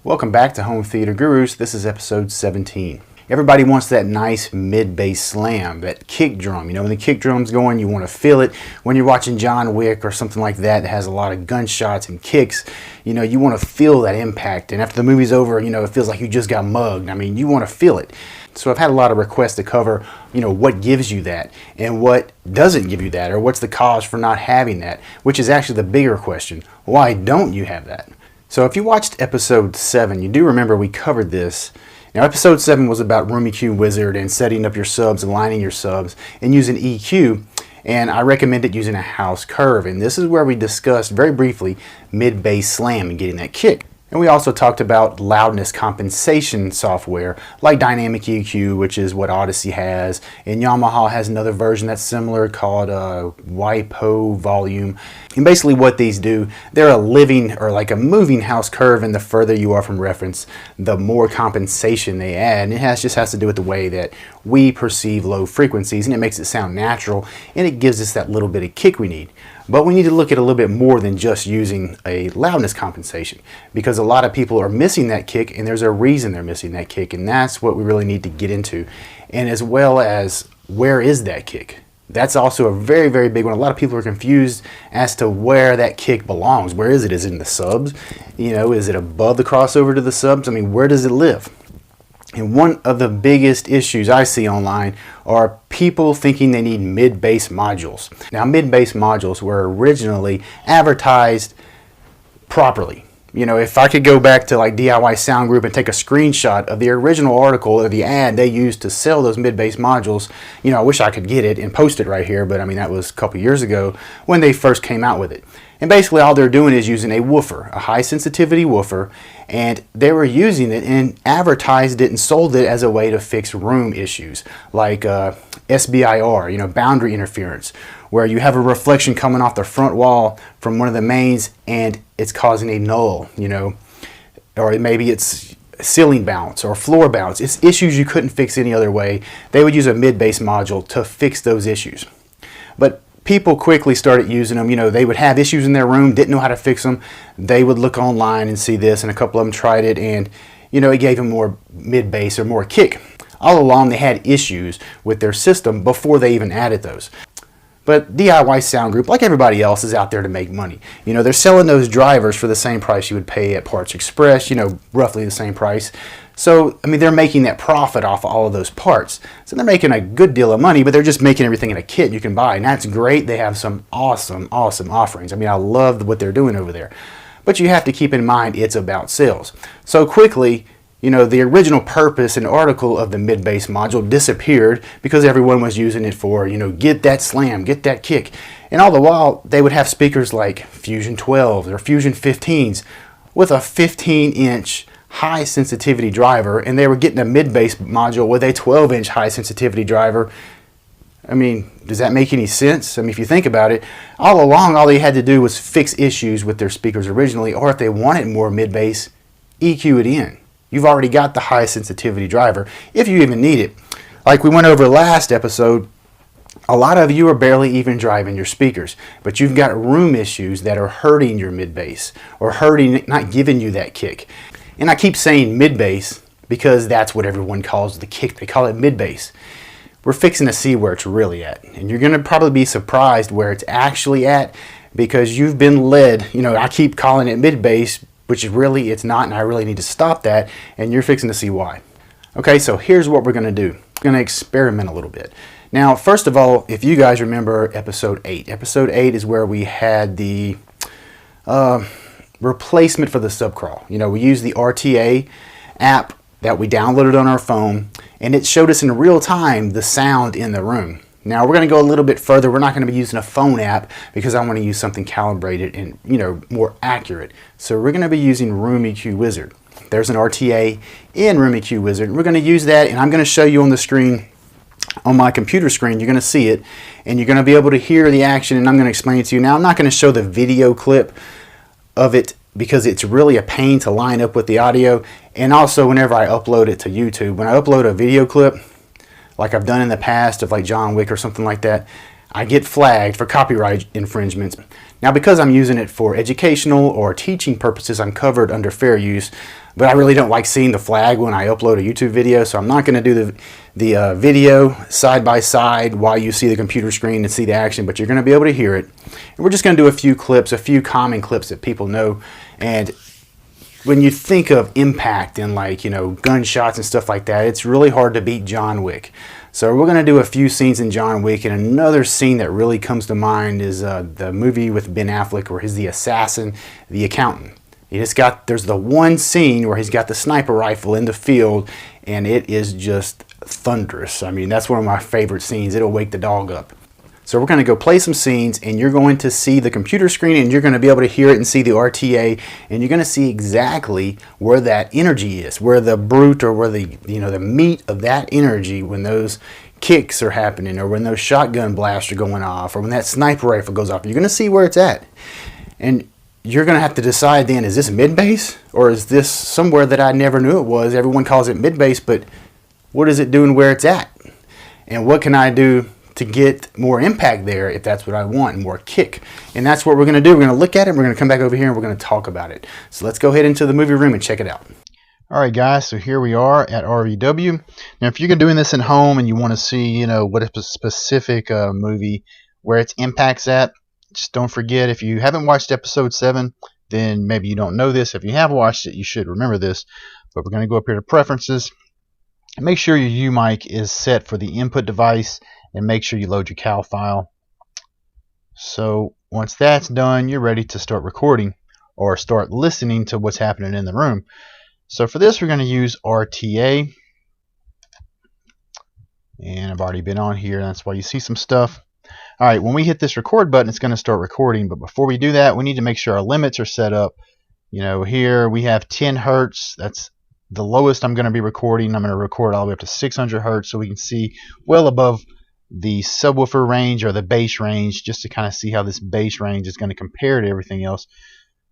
Welcome back to Home Theater Gurus. This is episode 17. Everybody wants that nice mid-bass slam, that kick drum. You know, when the kick drum's going, you want to feel it. When you're watching John Wick or something like that that has a lot of gunshots and kicks, you know, you want to feel that impact. And after the movie's over, you know, it feels like you just got mugged. I mean, you want to feel it. So I've had a lot of requests to cover, you know, what gives you that and what doesn't give you that, or what's the cause for not having that, which is actually the bigger question. Why don't you have that? So if you watched episode 7, you do remember we covered this. Now episode 7 was about Room EQ Wizard and setting up your subs, aligning your subs, and using EQ. And I recommended using a house curve. And this is where we discussed very briefly mid-bass slam and getting that kick. And we also talked about loudness compensation software like Dynamic EQ, which is what Odyssey has. And Yamaha has another version that's similar called WiPo Volume. And basically what these do, they're a living or like a moving house curve, and the further you are from reference, the more compensation they add. And it just has to do with the way that we perceive low frequencies, and it makes it sound natural, and it gives us that little bit of kick we need. But we need to look at a little bit more than just using a loudness compensation, because a lot of people are missing that kick, and there's a reason they're missing that kick, and that's what we really need to get into. And as well as, where is that kick? That's also a very, very big one. A lot of people are confused as to where that kick belongs. Where is it? Is it in the subs? You know, is it above the crossover to the subs? I mean, where does it live? And one of the biggest issues I see online are people thinking they need mid-bass modules. Now, mid-bass modules were originally advertised properly. You know, if I could go back to like DIY Sound Group and take a screenshot of the original article or the ad they used to sell those mid-bass modules, you know, I wish I could get it and post it right here, but I mean, that was a couple years ago when they first came out with it. And basically all they're doing is using a woofer, a high sensitivity woofer, and they were using it and advertised it and sold it as a way to fix room issues like SBIR, you know, boundary interference, where you have a reflection coming off the front wall from one of the mains and it's causing a null, you know, or maybe it's ceiling bounce or floor bounce. It's issues you couldn't fix any other way. They would use a mid-bass module to fix those issues. But people quickly started using them. You know, they would have issues in their room, didn't know how to fix them. They would look online and see this, and a couple of them tried it, and you know, it gave them more mid-bass or more kick. All along they had issues with their system before they even added those. But DIY Sound Group, like everybody else, is out there to make money. You know, they're selling those drivers for the same price you would pay at Parts Express, you know, roughly the same price. So, I mean, they're making that profit off all of those parts. So they're making a good deal of money, but they're just making everything in a kit you can buy. And that's great. They have some awesome, awesome offerings. I mean, I love what they're doing over there. But you have to keep in mind it's about sales. So quickly, you know, the original purpose and article of the mid-bass module disappeared because everyone was using it for, you know, get that slam, get that kick. And all the while, they would have speakers like Fusion 12s or Fusion 15s with a 15-inch high sensitivity driver, and they were getting a mid-bass module with a 12-inch high sensitivity driver. I mean, does that make any sense? I mean, if you think about it, all along, all they had to do was fix issues with their speakers originally, or if they wanted more mid-bass, EQ it in. You've already got the high sensitivity driver, if you even need it. Like we went over last episode, a lot of you are barely even driving your speakers, but you've got room issues that are hurting your mid-bass or hurting, not giving you that kick. And I keep saying mid-bass because that's what everyone calls the kick. They call it mid-bass. We're fixing to see where it's really at. And you're going to probably be surprised where it's actually at, because you've been led. You know, I keep calling it mid-bass, which really it's not, and I really need to stop that, and you're fixing to see why. Okay, so here's what we're going to do. We're going to experiment a little bit. Now, first of all, if you guys remember episode 8. Episode 8 is where we had the replacement for the subcrawl. You know, we used the RTA app that we downloaded on our phone, and it showed us in real time the sound in the room. Now we're going to go a little bit further. We're not going to be using a phone app because I want to use something calibrated and, you know, more accurate. So we're going to be using Room EQ Wizard. There's an RTA in Room EQ Wizard. We're going to use that, and I'm going to show you on the screen, on my computer screen. You're going to see it, and you're going to be able to hear the action, and I'm going to explain it to you. Now I'm not going to show the video clip of it because it's really a pain to line up with the audio, and also whenever I upload it to YouTube, when I upload a video clip like I've done in the past of like John Wick or something like that, I get flagged for copyright infringements. Now, because I'm using it for educational or teaching purposes, I'm covered under fair use, but I really don't like seeing the flag when I upload a YouTube video, so I'm not going to do the video side by side while you see the computer screen and see the action, but you're going to be able to hear it. And we're just going to do a few clips, a few common clips that people know. And when you think of impact and, like, you know, gunshots and stuff like that, it's really hard to beat John Wick. So we're going to do a few scenes in John Wick, and another scene that really comes to mind is the movie with Ben Affleck where he's the assassin, the accountant. There's the one scene where he's got the sniper rifle in the field, and it is just thunderous. I mean, that's one of my favorite scenes. It'll wake the dog up. So we're going to go play some scenes, and you're going to see the computer screen, and you're going to be able to hear it and see the RTA, and you're going to see exactly where that energy is, where the brute, or where the, you know, the meat of that energy, when those kicks are happening, or when those shotgun blasts are going off, or when that sniper rifle goes off. You're going to see where it's at. And you're going to have to decide then, is this mid-base, or is this somewhere that I never knew it was? Everyone calls it mid-base, but what is it doing where it's at? And what can I do to get more impact there if that's what I want, more kick? And that's what we're going to do. We're going to look at it, we're going to come back over here, and we're going to talk about it. So let's go ahead into the movie room and check it out. Alright guys, so here we are at RVW. Now if you're doing this at home and you want to see, you know, what a specific movie, where its impact's at, just don't forget, if you haven't watched episode 7, then maybe you don't know this. If you have watched it, you should remember this. But we're going to go up here to preferences. Make sure your UMic is set for the input device, and make sure you load your CAL file. So once that's done, you're ready to start recording or start listening to what's happening in the room. So for this, we're going to use RTA, and I've already been on here. That's why you see some stuff. Alright, when we hit this record button, it's going to start recording, but before we do that, we need to make sure our limits are set up. You know, here we have 10 Hertz. That's the lowest I'm going to be recording. I'm going to record all the way up to 600 Hertz, so we can see well above the subwoofer range or the bass range, just to kind of see how this bass range is going to compare to everything else.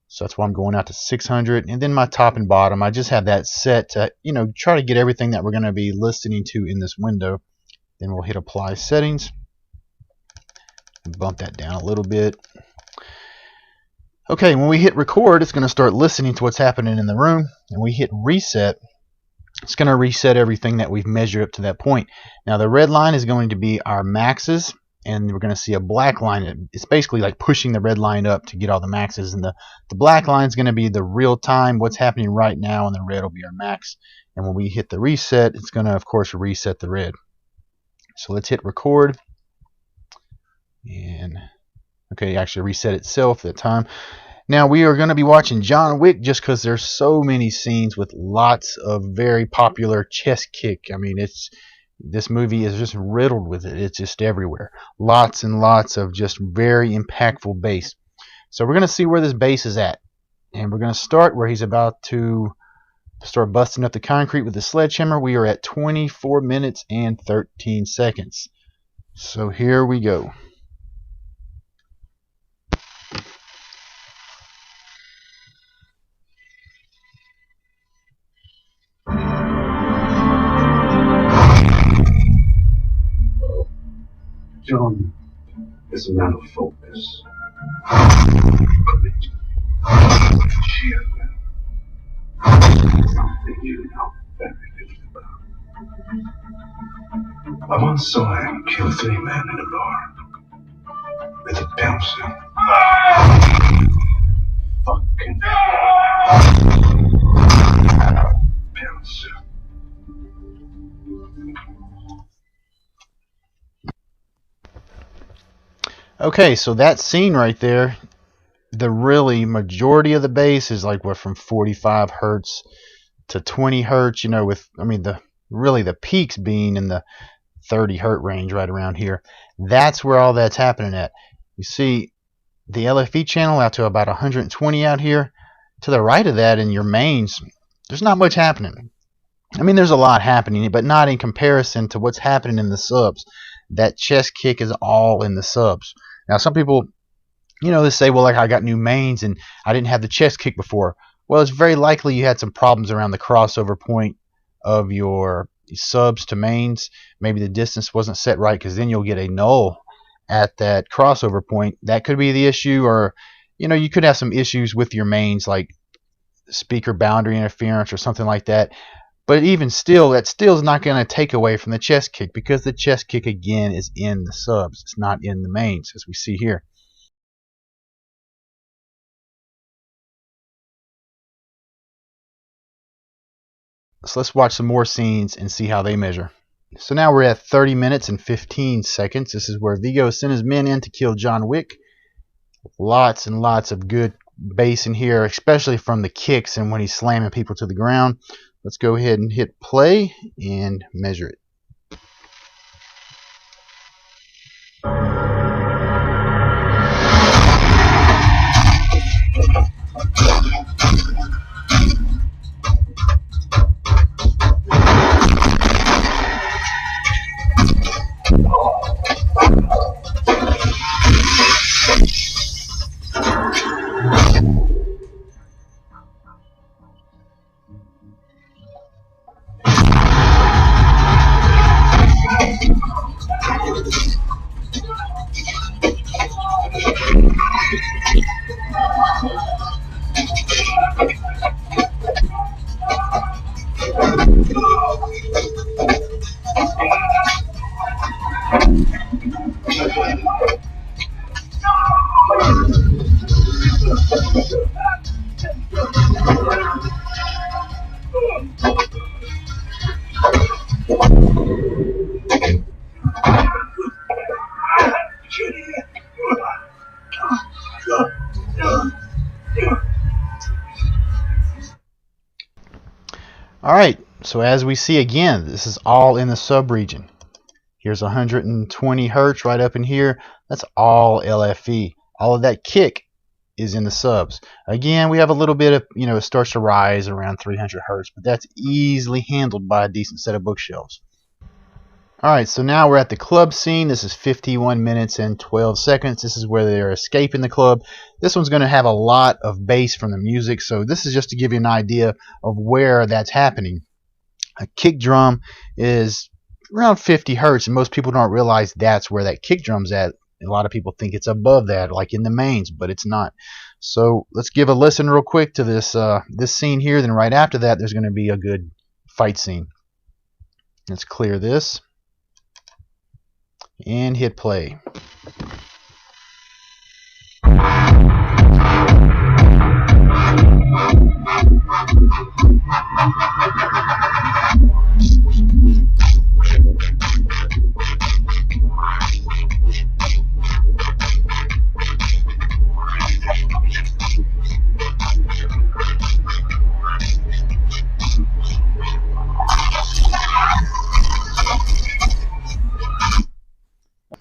So that's why I'm going out to 600. And then my top and bottom, I just have that set to, you know, try to get everything that we're going to be listening to in this window. Then we'll hit apply settings. Bump that down a little bit. Okay, when we hit record, it's going to start listening to what's happening in the room. And we hit reset, it's going to reset everything that we've measured up to that point. Now the red line is going to be our maxes, and we're going to see a black line. It's basically like pushing the red line up to get all the maxes, and the black line is going to be the real time, what's happening right now, and the red will be our max. And when we hit the reset, it's going to, of course, reset the red. So let's hit record. And okay, it actually reset itself that time. Now we are going to be watching John Wick, just because there's so many scenes with lots of very popular chest kick. I mean, this movie is just riddled with it. It's just everywhere. Lots and lots of just very impactful bass. So we're going to see where this bass is at, and we're going to start where he's about to start busting up the concrete with the sledgehammer. We are at 24 minutes and 13 seconds. So here we go. John is a man of focus, committed, sheer will. Something you know very little about. I once saw him kill 3 men in a bar with a pencil. Fucking pencil. Okay, so that scene right there, the really majority of the bass is like what, from 45 Hertz to 20 Hertz, you know, with, I mean, the peaks being in the 30 Hertz range right around here. That's where all that's happening at. You see the LFE channel out to about 120 out here. To the right of that in your mains, there's not much happening. I mean, there's a lot happening, but not in comparison to what's happening in the subs. That chest kick is all in the subs. Now, some people, you know, they say, well, like, I got new mains and I didn't have the chest kick before. Well, it's very likely you had some problems around the crossover point of your subs to mains. Maybe the distance wasn't set right, because then you'll get a null. at that crossover point. That could be the issue, or you could have some issues with your mains, like speaker boundary interference or something like that. But even still, that still is not going to take away from the chest kick, because the chest kick again is in the subs. It's not in the mains, as we see here. So let's watch some more scenes and see how they measure. So now we're at 30 minutes and 15 seconds. This is where Vigo sent his men in to kill John Wick. Lots and lots of good bass in here, especially from the kicks and when he's slamming people to the ground. Let's go ahead and hit play and measure it. Alright, so as we see again, this is all in the sub region. Here's 120 hertz right up in here. That's all LFE. All of that kick is in the subs. Again, we have a little bit of, it starts to rise around 300 hertz, but that's easily handled by a decent set of bookshelves. Alright, so now we're at the club scene. This is 51 minutes and 12 seconds. This is where they're escaping the club. This one's going to have a lot of bass from the music, so this is just to give you an idea of where that's happening. A kick drum is around 50 hertz, and most people don't realize that's where that kick drum's at. A lot of people think it's above that, like in the mains, but it's not. So let's give a listen real quick to this this scene here. Then right after that, there's going to be a good fight scene. Let's clear this and hit play.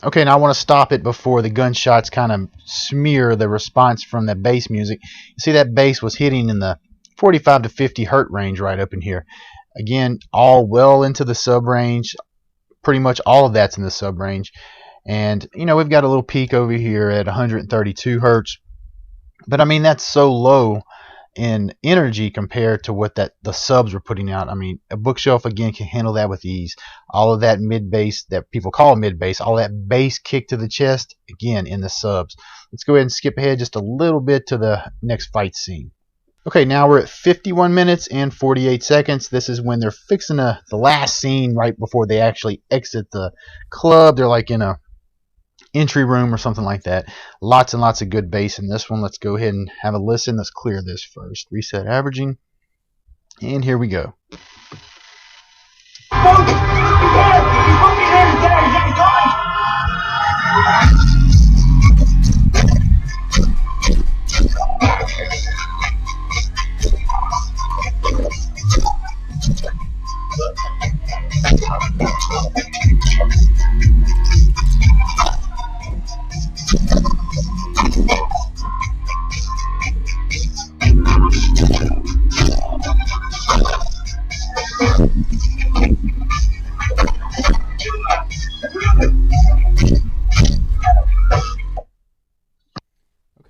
Okay, now I want to stop it before the gunshots kind of smear the response from that bass music. You see that bass was hitting in the 45 to 50 hertz range right up in here. Again, all well into the sub range. Pretty much all of that's in the sub range. And, we've got a little peak over here at 132 hertz. But, I mean, that's so low in energy compared to what the subs were putting out. I mean, a bookshelf again can handle that with ease. All of that mid bass that people call mid bass, all that bass kick to the chest, again in the subs. Let's go ahead and skip ahead just a little bit to the next fight scene. Okay, now we're at 51 minutes and 48 seconds. This is when they're fixing the last scene right before they actually exit the club. They're like in a entry room or something like that. Lots and lots of good bass in this one. Let's go ahead and have a listen. Let's clear this first. Reset averaging. And here we go.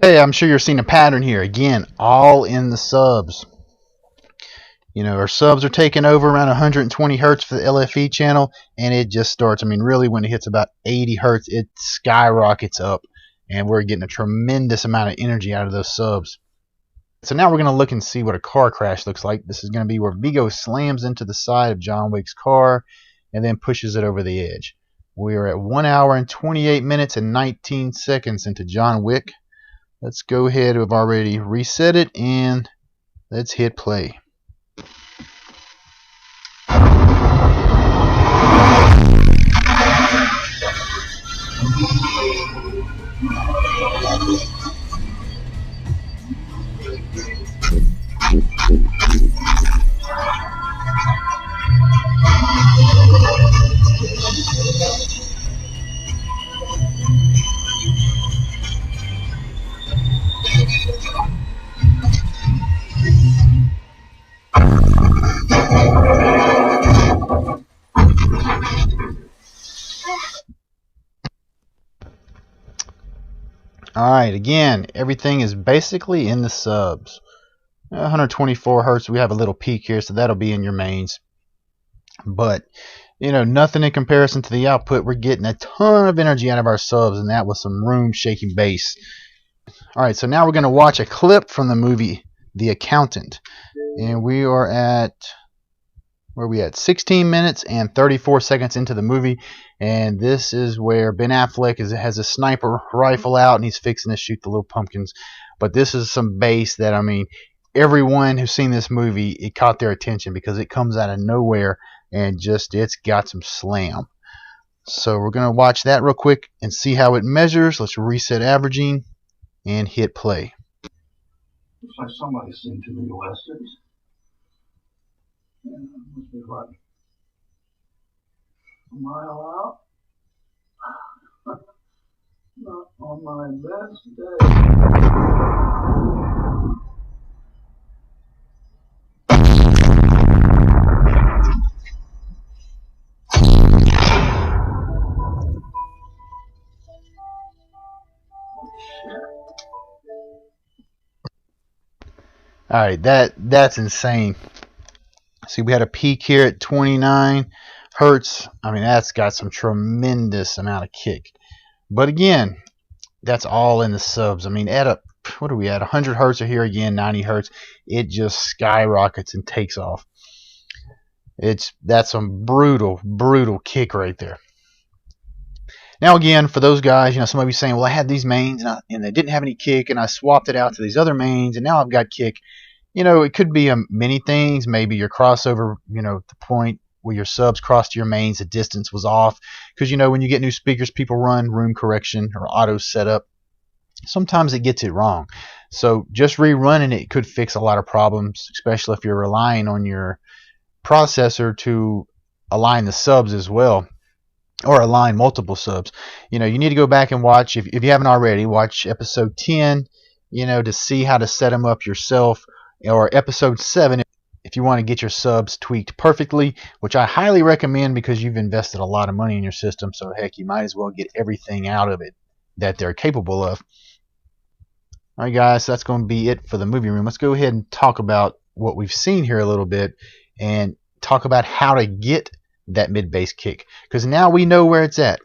Okay, I'm sure you're seeing a pattern here. Again, all in the subs. Our subs are taking over around 120 hertz for the LFE channel, and it just starts. I mean, really, when it hits about 80 hertz, it skyrockets up, and we're getting a tremendous amount of energy out of those subs. So now we're going to look and see what a car crash looks like. This is going to be where Vigo slams into the side of John Wick's car and then pushes it over the edge. We are at 1 hour and 28 minutes and 19 seconds into John Wick. Let's go ahead. We've already reset it, and let's hit play. Alright, again, everything is basically in the subs. 124 hertz, we have a little peak here, so that'll be in your mains. But, nothing in comparison to the output. We're getting a ton of energy out of our subs, and that was some room-shaking bass. Alright, so now we're going to watch a clip from the movie The Accountant. And we are at, where are we at? 16 minutes and 34 seconds into the movie. And this is where Ben Affleck has a sniper rifle out, and he's fixing to shoot the little pumpkins. But this is some bass that, I mean, everyone who's seen this movie, it caught their attention because it comes out of nowhere and it's got some slam. So we're going to watch that real quick and see how it measures. Let's reset averaging and hit play. Looks like somebody's seen too many westerns. Yeah, must be like a mile out. Not on my best day. Alright, that's insane. See, we had a peak here at 29 hertz. I mean, that's got some tremendous amount of kick. But again, that's all in the subs. I mean, what are we at? 100 hertz or here again, 90 hertz. It just skyrockets and takes off. That's some brutal kick right there. Now again, for those guys, some of you saying, well, I had these mains and they didn't have any kick, and I swapped it out to these other mains, and now I've got kick. It could be many things. Maybe your crossover, the point where your subs crossed to your mains, the distance was off. Because, when you get new speakers, people run room correction or auto setup. Sometimes it gets it wrong. So just rerunning it could fix a lot of problems, especially if you're relying on your processor to align the subs as well, or align multiple subs. You need to go back and watch, if you haven't already, watch episode 10, to see how to set them up yourself, or episode 7 if you want to get your subs tweaked perfectly, which I highly recommend because you've invested a lot of money in your system, so heck, you might as well get everything out of it that they're capable of. Alright guys, so that's going to be it for the movie room. Let's go ahead and talk about what we've seen here a little bit and talk about how to get that mid-bass kick, because now we know where it's at.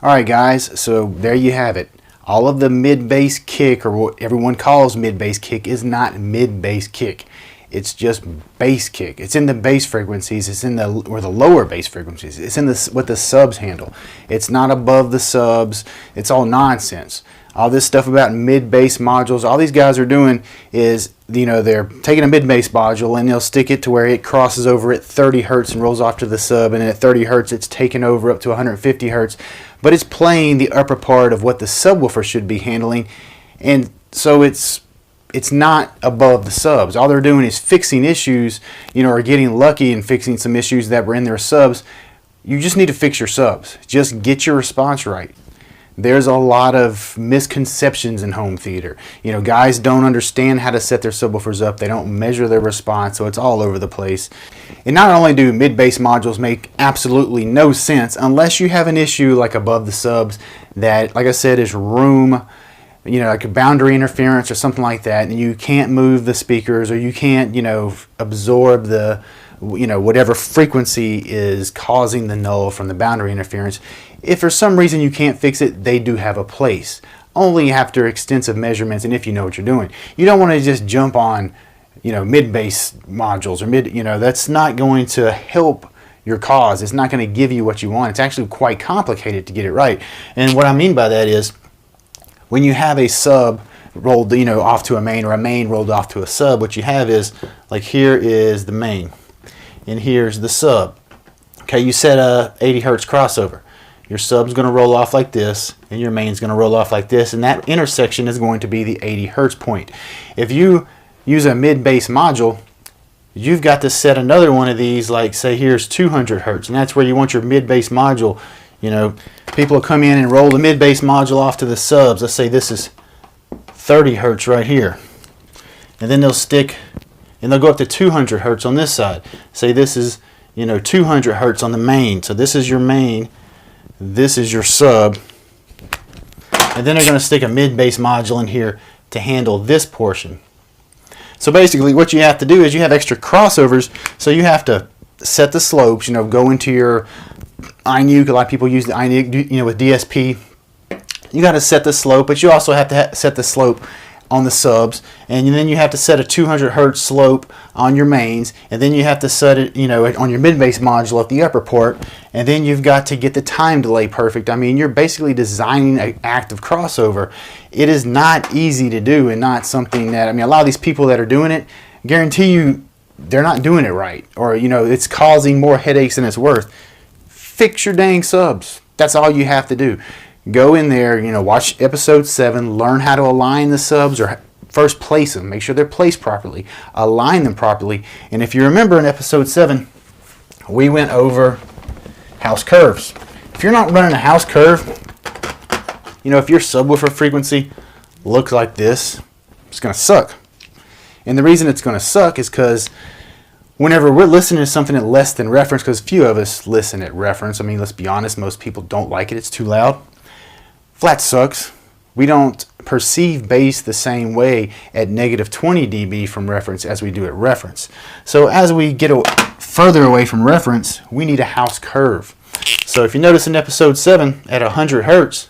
Alright guys, so there you have it. All of the mid-bass kick, or what everyone calls mid-bass kick, is not mid-bass kick. It's just bass kick. It's in the bass frequencies. It's in the lower bass frequencies. It's in what the subs handle. It's not above the subs. It's all nonsense. All this stuff about mid-bass modules, all these guys are doing is, they're taking a mid-bass module and they'll stick it to where it crosses over at 30 hertz and rolls off to the sub, and at 30 hertz it's taken over up to 150 hertz, but it's playing the upper part of what the subwoofer should be handling, and so it's not above the subs. All they're doing is fixing issues, or getting lucky and fixing some issues that were in their subs. You just need to fix your subs. Just get your response right. There's a lot of misconceptions in home theater. Guys don't understand how to set their subwoofers up. They don't measure their response, so it's all over the place. And not only do mid-bass modules make absolutely no sense unless you have an issue like above the subs that, like I said, is room like a boundary interference or something like that, and you can't move the speakers, or you can't, absorb the, whatever frequency is causing the null from the boundary interference. If for some reason you can't fix it, they do have a place. Only after extensive measurements and if you know what you're doing. You don't want to just jump on, mid-bass modules or that's not going to help your cause. It's not going to give you what you want. It's actually quite complicated to get it right. And what I mean by that is, when you have a sub rolled, off to a main, or a main rolled off to a sub, what you have is, like, here is the main, and here's the sub. Okay, you set a 80 hertz crossover. Your sub's going to roll off like this, and your main's going to roll off like this, and that intersection is going to be the 80 hertz point. If you use a mid-bass module, you've got to set another one of these, like, say here's 200 hertz, and that's where you want your mid-bass module. People will come in and roll the mid-bass module off to the subs. Let's say this is 30 hertz right here, and then they'll go up to 200 hertz on this side. Say this is 200 hertz on the main. So this is your main, this is your sub, and then they're going to stick a mid-bass module in here to handle this portion. So basically what you have to do is you have extra crossovers, so you have to set the slopes, go into your iNuke. A lot of people use the iNuke, with DSP. You got to set the slope, but you also have to set the slope on the subs, and then you have to set a 200 hertz slope on your mains, and then you have to set it, on your mid-bass module at the upper port, and then you've got to get the time delay perfect. I mean, you're basically designing an active crossover. It is not easy to do, and not something that, a lot of these people that are doing it, guarantee you they're not doing it right, or it's causing more headaches than it's worth. Fix your dang subs. That's all you have to do. Go in there, watch episode 7, learn how to align the subs, or first place them, make sure they're placed properly, align them properly. And if you remember in episode 7, we went over house curves. If you're not running a house curve, if your subwoofer frequency looks like this, it's going to suck. And the reason it's going to suck is because whenever we're listening to something at less than reference, because few of us listen at reference, let's be honest, most people don't like it, it's too loud. Flat sucks. We don't perceive bass the same way at negative 20 dB from reference as we do at reference. So as we get further away from reference, we need a house curve. So if you notice in episode 7, at 100 hertz,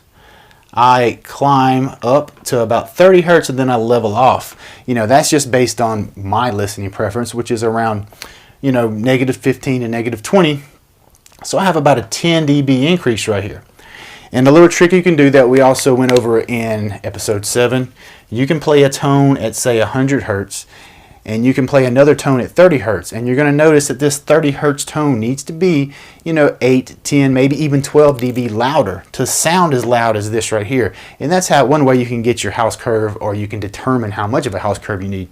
I climb up to about 30 hertz and then I level off. That's just based on my listening preference, which is around, negative 15 to negative 20. So I have about a 10 dB increase right here. And a little trick you can do that we also went over in episode 7, you can play a tone at, say, 100 hertz, and you can play another tone at 30 hertz. And you're going to notice that this 30 hertz tone needs to be, 8, 10, maybe even 12 dB louder to sound as loud as this right here. And that's one way you can get your house curve, or you can determine how much of a house curve you need.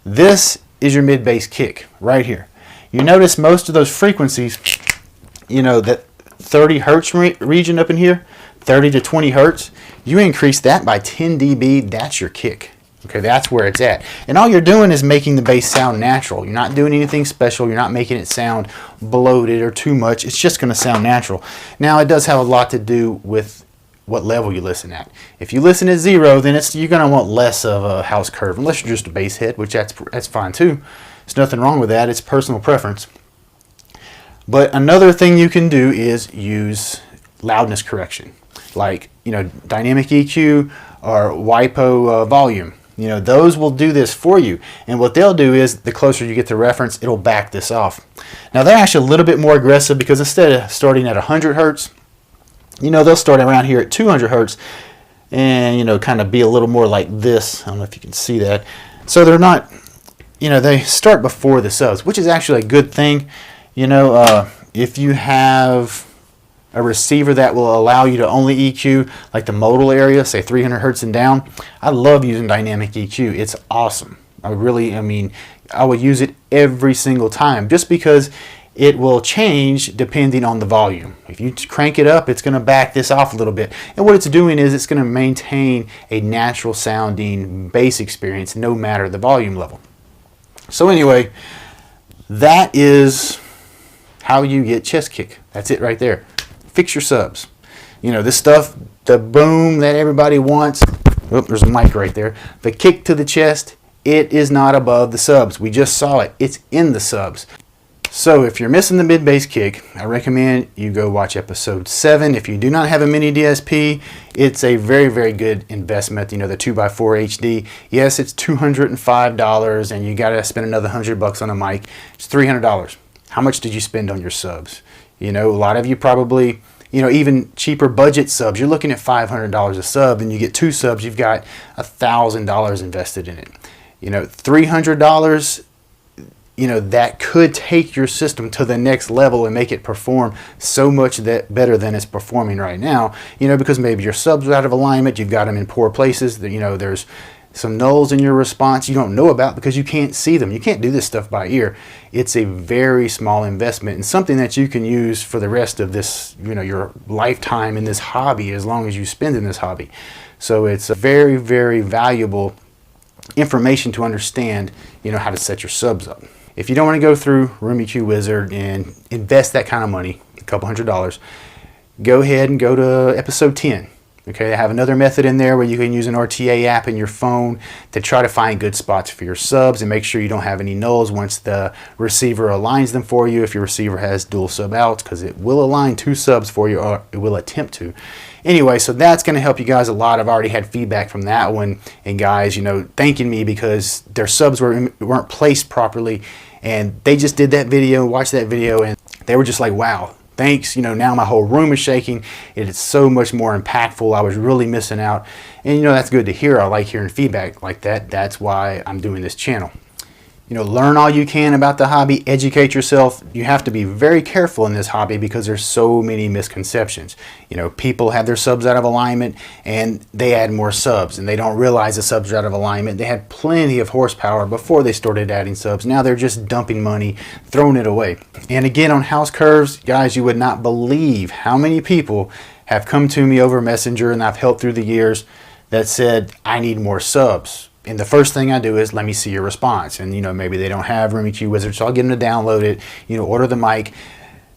This is your mid-bass kick right here. You notice most of those frequencies, that 30 hertz region up in here, 30 to 20 hertz, you increase that by 10 dB, that's your kick. Okay, that's where it's at. And all you're doing is making the bass sound natural. You're not doing anything special. You're not making it sound bloated or too much. It's just going to sound natural. Now, it does have a lot to do with what level you listen at. If you listen at 0, then you're going to want less of a house curve, unless you're just a bass head, which that's fine too. There's nothing wrong with that. It's personal preference. But another thing you can do is use loudness correction, like dynamic EQ or WIPO volume. Those will do this for you. And what they'll do is, the closer you get to reference, it'll back this off. Now they're actually a little bit more aggressive, because instead of starting at 100 hertz, they'll start around here at 200 hertz and kind of be a little more like this. I don't know if you can see that. So they're not, they start before the subs, which is actually a good thing. If you have a receiver that will allow you to only EQ like the modal area, say 300 hertz and down, I love using dynamic EQ. It's awesome. I would use it every single time, just because it will change depending on the volume. If you crank it up, it's going to back this off a little bit. And what it's doing is it's going to maintain a natural sounding bass experience no matter the volume level. So anyway, that is how you get chest kick. That's it right there. Fix your subs. This stuff, the boom that everybody wants, Oh, there's a mic right there. The kick to the chest, it is not above the subs. We just saw it. It's in the subs. So if you're missing the mid-bass kick, I recommend you go watch episode 7. If you do not have a mini DSP, it's a very, very good investment. You know, the 2x4 HD. Yes, it's $205 and you got to spend another $100 on a mic. It's $300. How much did you spend on your subs? You know, a lot of you probably, you know, even cheaper budget subs, you're looking at $500 a sub, and you get 2 subs, you've got $1,000 invested in it. You know, $300, you know, that could take your system to the next level and make it perform so much that better than it's performing right now, you know, because maybe your subs are out of alignment, you've got them in poor places, you know, there's some nulls in your response you don't know about because you can't see them. You can't do this stuff by ear. It's a very small investment and something that you can use for the rest of this, you know, your lifetime in this hobby, as long as you spend in this hobby. So it's a very, very valuable information to understand, you know, how to set your subs up. If you don't want to go through Room EQ Wizard and invest that kind of money, a couple $100s, go ahead and go to episode 10. Okay, I have another method in there where you can use an RTA app in your phone to try to find good spots for your subs and make sure you don't have any nulls once the receiver aligns them for you, if your receiver has dual sub outs, because it will align 2 subs for you, or it will attempt to. Anyway, so that's going to help you guys a lot. I've already had feedback from that one, and guys, you know, thanking me because their subs weren't placed properly, and they just did that video, watched that video, and they were just like, wow. Thanks, you know, now my whole room is shaking. It is so much more impactful. I was really missing out. And, you know, that's good to hear. I like hearing feedback like that. That's why I'm doing this channel. You know, learn all you can about the hobby, educate yourself. You have to be very careful in this hobby because there's so many misconceptions. You know, people have their subs out of alignment and they add more subs and they don't realize the subs are out of alignment. They had plenty of horsepower before they started adding subs. Now they're just dumping money, throwing it away. And again, on house curves, guys, you would not believe how many people have come to me over Messenger, and I've helped through the years, that said, I need more subs. And the first thing I do is, let me see your response. And, you know, maybe they don't have Room EQ Wizard, so I'll get them to download it, you know, order the mic.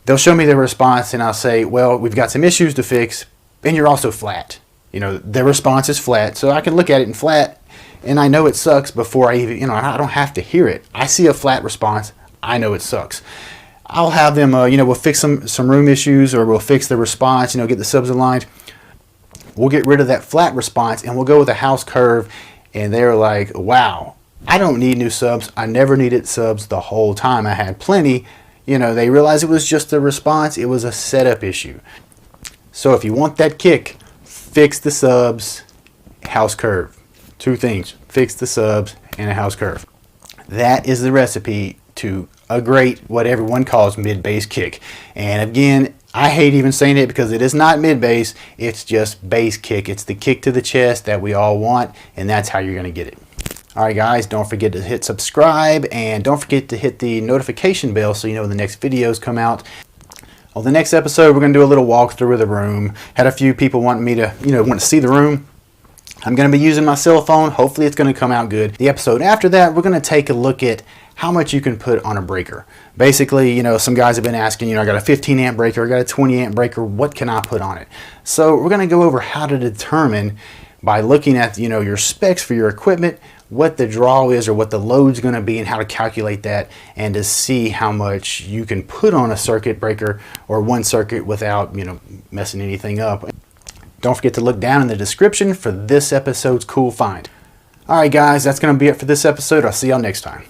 They'll show me their response, and I'll say, well, we've got some issues to fix, and you're also flat. You know, their response is flat, so I can look at it in flat, and I know it sucks before I even, you know, I don't have to hear it. I see a flat response, I know it sucks. I'll have them, you know, we'll fix some room issues, or we'll fix the response, you know, get the subs aligned. We'll get rid of that flat response, and we'll go with a house curve. And they're like, wow, I don't need new subs. I never needed subs the whole time. I had plenty. You know, they realized it was just a response. It was a setup issue. So if you want that kick, fix the subs, house curve. 2 things, fix the subs and a house curve. That is the recipe to a great, what everyone calls mid-bass kick. And again, I hate even saying it because it is not mid-bass, it's just bass kick. It's the kick to the chest that we all want, and that's how you're going to get it. Alright guys, don't forget to hit subscribe, and don't forget to hit the notification bell so you know when the next videos come out. On the next episode, we're going to do a little walkthrough of the room. Had a few people wanting me to, you know, want to see the room. I'm going to be using my cell phone. Hopefully it's going to come out good. The episode after that, we're going to take a look at how much you can put on a breaker. Basically, you know, some guys have been asking, you know, I got a 15 amp breaker, I got a 20 amp breaker, what can I put on it? So we're going to go over how to determine, by looking at, you know, your specs for your equipment, what the draw is or what the load's going to be and how to calculate that, and to see how much you can put on a circuit breaker or one circuit without, you know, messing anything up. Don't forget to look down in the description for this episode's cool find. Alright guys, that's going to be it for this episode. I'll see y'all next time.